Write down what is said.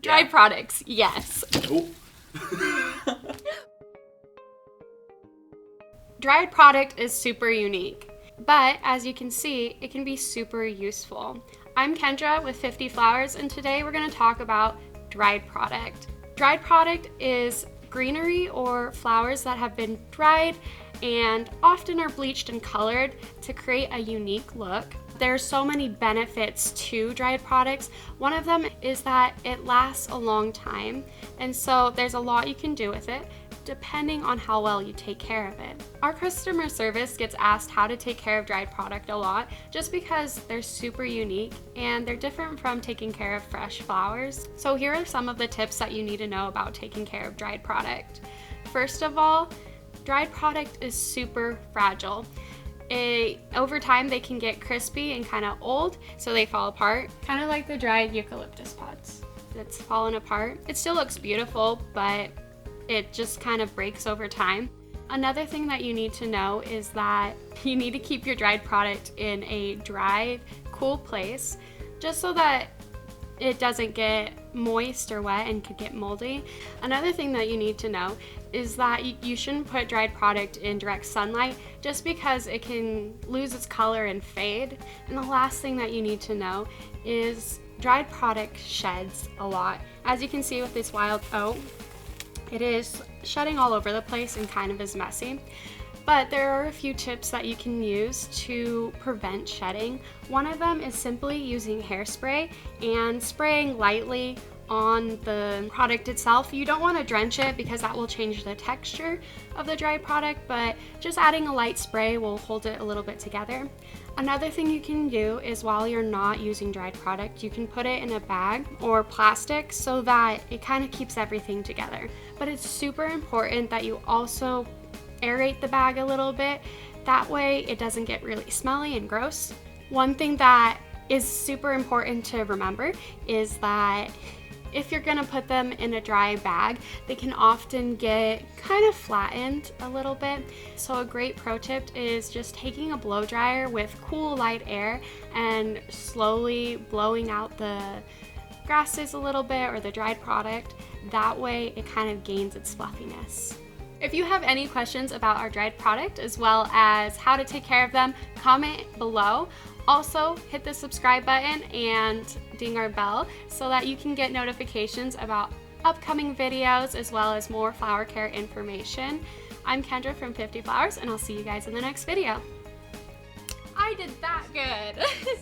Dried products, yes. Oh. Dried product is super unique, but as you can see, it can be super useful. I'm Kendra with 50 Flowers, and today we're going to talk about dried product. Dried product is greenery or flowers that have been dried and often are bleached and colored to create a unique look. There's so many benefits to dried products. One of them is that it lasts a long time, and so there's a lot you can do with it depending on how well you take care of it. Our customer service gets asked how to take care of dried product a lot just because they're super unique and they're different from taking care of fresh flowers. So here are some of the tips that you need to know about taking care of dried product. First of all, dried product is super fragile. Over time they can get crispy and kind of old, so they fall apart, kind of like the dried eucalyptus pods. It's fallen apart. It still looks beautiful, but it just kind of breaks over time. Another thing that you need to know is that you need to keep your dried product in a dry, cool place, just so that it doesn't get moist or wet and could get moldy. Another thing that you need to know is that you shouldn't put dried product in direct sunlight just because it can lose its color and fade. And the last thing that you need to know is dried product sheds a lot. As you can see with this wild oat, it is shedding all over the place and kind of is messy. But there are a few tips that you can use to prevent shedding. One of them is simply using hairspray and spraying lightly on the product itself. You don't want to drench it because that will change the texture of the dried product, but just adding a light spray will hold it a little bit together. Another thing you can do is while you're not using dried product, you can put it in a bag or plastic so that it kind of keeps everything together. But it's super important that you also aerate the bag a little bit. That way it doesn't get really smelly and gross. One thing that is super important to remember is that if you're gonna put them in a dry bag, they can often get kind of flattened a little bit. So a great pro tip is just taking a blow dryer with cool light air and slowly blowing out the grasses a little bit or the dried product. That way it kind of gains its fluffiness. If you have any questions about our dried product as well as how to take care of them, comment below. Also, hit the subscribe button and ding our bell so that you can get notifications about upcoming videos as well as more flower care information. I'm Kendra from 50 Flowers, and I'll see you guys in the next video. I did that good.